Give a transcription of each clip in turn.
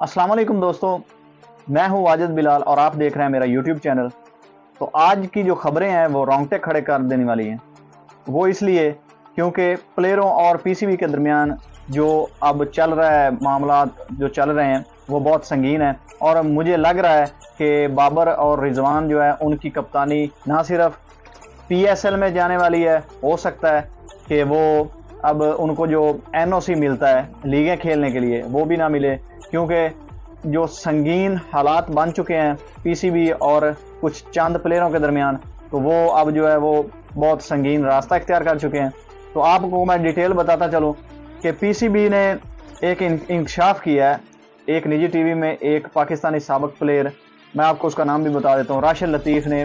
अस्सलाम वालेकुम दोस्तों, मैं हूं वाजिद बिलाल और आप देख रहे हैं मेरा यूट्यूब चैनल। तो आज की जो खबरें हैं वो रोंगटे खड़े कर देने वाली हैं। वो इसलिए क्योंकि प्लेयरों और पीसीबी के दरमियान जो अब चल रहा है, मामलात जो चल रहे हैं वो बहुत संगीन है और मुझे लग रहा है कि बाबर और रिजवान जो है उनकी कप्तानी ना सिर्फ पीएसएल में जाने वाली है, हो सकता है कि वो अब उनको जो एनओसी मिलता है लीगें खेलने के लिए वो भी ना मिले, क्योंकि जो संगीन हालात बन चुके हैं पीसीबी और कुछ चंद प्लेयरों के दरमियान, तो वो अब जो है वो बहुत संगीन रास्ता इख्तियार कर चुके हैं। तो आपको मैं डिटेल बताता चलूँ कि पीसीबी ने एक इंकशाफ किया है एक निजी टीवी में। एक पाकिस्तानी साबिक प्लेयर, मैं आपको उसका नाम भी बता देता हूँ, राशिद लतीफ़ ने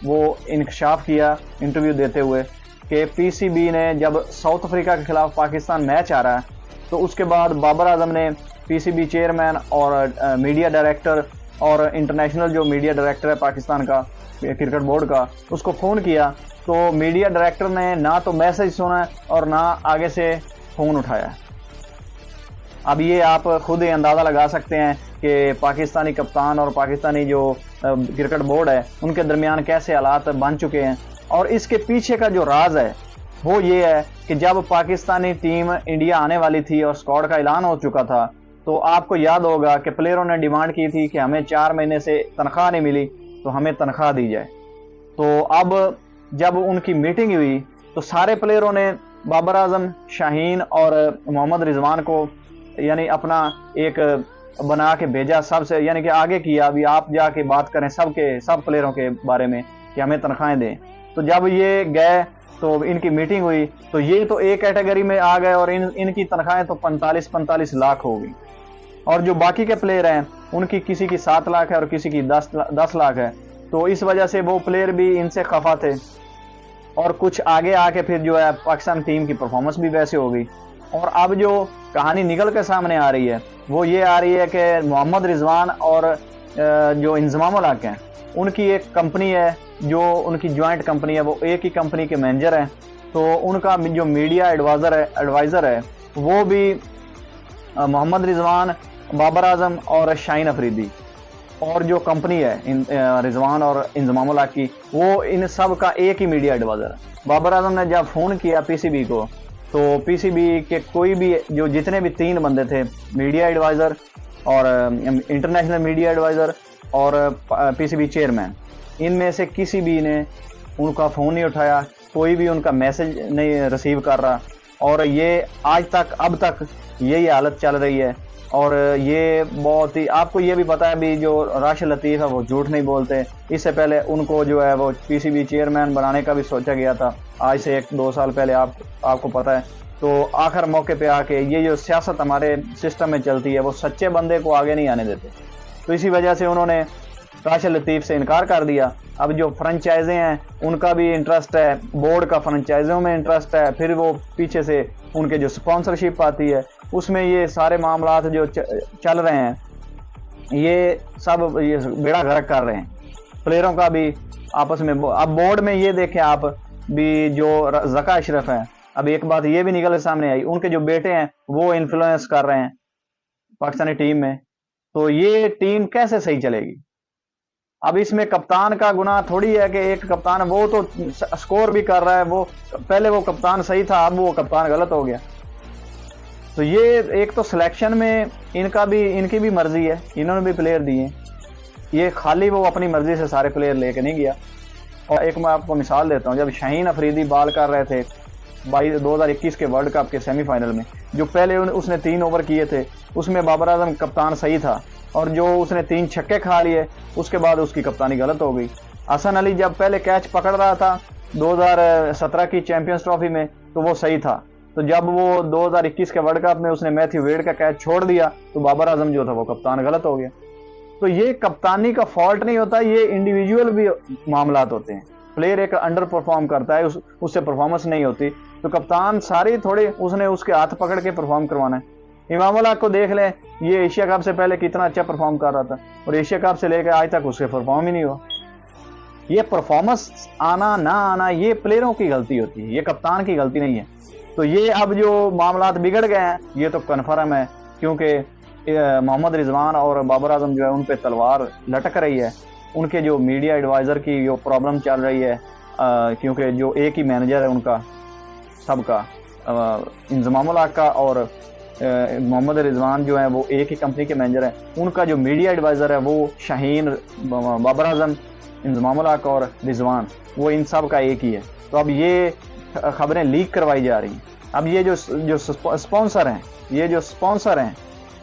वो इंकशाफ किया इंटरव्यू देते हुए कि पीसीबी ने जब साउथ अफ्रीका के खिलाफ पाकिस्तान मैच आ रहा है तो उसके बाद बाबर आजम ने पीसीबी चेयरमैन और मीडिया डायरेक्टर और इंटरनेशनल जो मीडिया डायरेक्टर है पाकिस्तान का क्रिकेट बोर्ड का, उसको फ़ोन किया। तो मीडिया डायरेक्टर ने ना तो मैसेज सुना और ना आगे से फ़ोन उठाया। अब ये आप खुद ही अंदाज़ा लगा सकते हैं कि पाकिस्तानी कप्तान और पाकिस्तानी जो क्रिकेट बोर्ड है उनके दरमियान कैसे हालात बन चुके हैं। और इसके पीछे का जो राज है वो ये है कि जब पाकिस्तानी टीम इंडिया आने वाली थी और स्क्वाड का ऐलान हो चुका था, तो आपको याद होगा कि प्लेयरों ने डिमांड की थी कि हमें 4 महीने से तनख्वाह नहीं मिली तो हमें तनख्वाह दी जाए। तो अब जब उनकी मीटिंग हुई तो सारे प्लेयरों ने बाबर आजम, शाहीन और मोहम्मद रिजवान को यानी अपना एक बना के भेजा सबसे, यानी कि आगे किया अभी आप जाके बात करें सब प्लेयरों के बारे में कि हमें तनख्वाहें दें। तो जब ये गए तो इनकी मीटिंग हुई तो ये तो एक कैटेगरी में आ गए और इनकी तनख्वाहें तो 45 लाख हो गई। और जो बाकी के प्लेयर हैं उनकी किसी की 7 लाख है और किसी की 10 लाख है। तो इस वजह से वो प्लेयर भी इनसे खफा थे और कुछ आगे आके फिर जो है पाकिस्तान टीम की परफॉर्मेंस भी वैसे हो गई। और अब जो कहानी निकल के सामने आ रही है वो ये आ रही है कि मोहम्मद रिजवान और जो इंजमाम उल हक हैं उनकी एक कंपनी है, जो उनकी जॉइंट कंपनी है, वो एक ही कंपनी के मैनेजर हैं। तो उनका जो मीडिया एडवाइज़र है वो भी मोहम्मद रिजवान, बाबर आजम और शाहीन अफरीदी, और जो कंपनी है रिजवान और इंजमाम उल हक की, वो इन सब का एक ही मीडिया एडवाइज़र है। बाबर आजम ने जब फ़ोन किया पीसीबी को तो पीसीबी के कोई भी जो जितने भी 3 बंदे थे, मीडिया एडवाइज़र और इंटरनेशनल मीडिया एडवाइज़र और पीसीबी चेयरमैन, इनमें से किसी भी ने उनका फ़ोन नहीं उठाया, कोई भी उनका मैसेज नहीं रिसीव कर रहा। और ये आज तक अब तक यही हालत चल रही है। और ये बहुत ही, आपको ये भी पता है भी जो राशिद लतीफ़ है वो झूठ नहीं बोलते। इससे पहले उनको जो है वो पीसीबी चेयरमैन बनाने का भी सोचा गया था आज से 1-2 साल पहले, आपको पता है। तो आखिर मौके पे आके ये जो सियासत हमारे सिस्टम में चलती है वो सच्चे बंदे को आगे नहीं आने देते। तो इसी वजह से उन्होंने राशिद लतीफ़ से इनकार कर दिया। अब जो फ्रेंचाइजें हैं उनका भी इंटरेस्ट है, बोर्ड का फ्रेंचाइजों में इंटरेस्ट है, फिर वो पीछे से उनके जो स्पॉन्सरशिप आती है उसमें ये सारे मामलात जो चल रहे हैं ये सब ये बेड़ा गर्क कर रहे हैं प्लेयरों का भी आपस में। अब बोर्ड में ये देखें आप भी, जो ज़का अशरफ है, अब एक बात ये भी निकल के सामने आई, उनके जो बेटे हैं वो इन्फ्लुएंस कर रहे हैं पाकिस्तानी टीम में। तो ये टीम कैसे सही चलेगी? अब इसमें कप्तान का गुनाह थोड़ी है कि एक कप्तान वो तो स्कोर भी कर रहा है, वो पहले वो कप्तान सही था, अब वो कप्तान गलत हो गया। तो ये एक तो सिलेक्शन में इनकी भी मर्जी है, इन्होंने भी प्लेयर दिए, ये खाली वो अपनी मर्जी से सारे प्लेयर लेके नहीं गया। और एक मैं आपको मिसाल देता हूँ, जब शाहीन अफरीदी बॉल कर रहे थे 2021 के वर्ल्ड कप के सेमीफाइनल में, जो पहले उसने 3 ओवर किए थे उसमें बाबर आजम कप्तान सही था और जो उसने 3 छक्के खा लिए उसके बाद उसकी कप्तानी गलत हो गई। हसन अली जब पहले कैच पकड़ रहा था 2017 की चैंपियंस ट्रॉफी में तो वो सही था, तो जब वो 2021 के वर्ल्ड कप में उसने मैथ्यू वेड का कैच छोड़ दिया तो बाबर आजम जो था वो कप्तान गलत हो गया। तो ये कप्तानी का फॉल्ट नहीं होता, ये इंडिविजुअल भी मामलात होते हैं। प्लेयर एक अंडर परफॉर्म करता है, उससे परफॉर्मेंस नहीं होती तो कप्तान सारी थोड़ी उसने उसके हाथ पकड़ के परफॉर्म करवाना है। इमाम उल हक को देख लें, ये एशिया कप से पहले कितना अच्छा परफॉर्म कर रहा था और एशिया कप से लेकर आज तक उसके परफॉर्म ही नहीं हुआ। ये परफॉर्मेंस आना ना आना ये प्लेयरों की गलती होती है, ये कप्तान की गलती नहीं है। तो ये अब जो मामलात बिगड़ गए हैं ये तो कन्फर्म है, क्योंकि मोहम्मद रिजवान और बाबर आजम जो है उन पे तलवार लटक रही है। उनके जो मीडिया एडवाइज़र की जो प्रॉब्लम चल रही है, क्योंकि जो एक ही मैनेजर है उनका सबका, इंजमामुल हक का और मोहम्मद रिजवान जो है वो एक ही कंपनी के मैनेजर हैं। उनका जो मीडिया एडवाइज़र है वो शाहीन, बाबर आजम, इंजमामुल हक और रिजवान, वो इन सब का एक ही है। तो अब ये खबरें लीक करवाई जा रही हैं। अब ये जो स्पॉन्सर हैं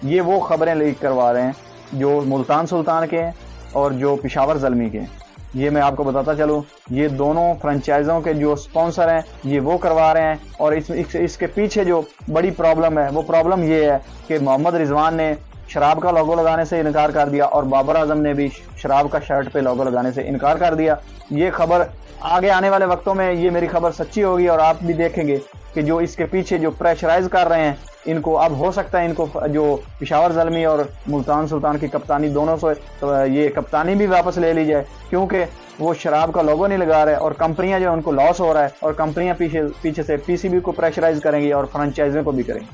ये वो खबरें लीक करवा रहे हैं जो मुल्तान सुल्तान के हैं और जो पेशावर ज़ल्मी के हैं। ये मैं आपको बताता चलूँ, ये दोनों फ्रेंचाइज़ों के जो स्पॉन्सर हैं ये वो करवा रहे हैं। और इसके पीछे जो बड़ी प्रॉब्लम है वो प्रॉब्लम ये है कि मोहम्मद रिजवान ने शराब का लोगो लगाने से इनकार कर दिया और बाबर आजम ने भी शराब का शर्ट पे लोगो लगाने से इनकार कर दिया। ये खबर आगे आने वाले वक्तों में ये मेरी खबर सच्ची होगी और आप भी देखेंगे कि जो इसके पीछे जो प्रेशराइज कर रहे हैं इनको, अब हो सकता है इनको जो पेशावर ज़ल्मी और मुल्तान सुल्तान की कप्तानी दोनों से तो ये कप्तानी भी वापस ले ली जाए, क्योंकि वो शराब का लोगो नहीं लगा रहे और कंपनियां जो उनको लॉस हो रहा है और कंपनियां पीछे से पीसीबी को प्रेशराइज करेंगी और फ्रेंचाइजों को भी करेंगी।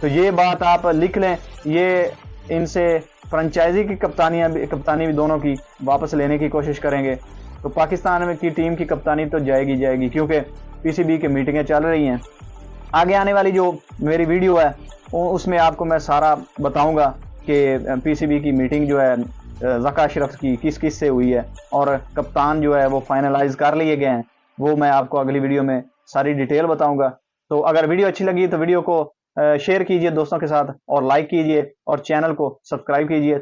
तो ये बात आप लिख लें, ये इनसे फ्रेंचाइजी की कप्तानी भी दोनों की वापस लेने की कोशिश करेंगे। तो पाकिस्तान में की टीम की कप्तानी तो जाएगी, क्योंकि पीसीबी की मीटिंगें चल रही हैं। आगे आने वाली जो मेरी वीडियो है उसमें आपको मैं सारा बताऊंगा कि पीसीबी की मीटिंग जो है ज़का अशरफ की किस से हुई है और कप्तान जो है वो फाइनलाइज कर लिए गए हैं। वो मैं आपको अगली वीडियो में सारी डिटेल बताऊंगा। तो अगर वीडियो अच्छी लगी तो वीडियो को शेयर कीजिए दोस्तों के साथ और लाइक कीजिए और चैनल को सब्सक्राइब कीजिए।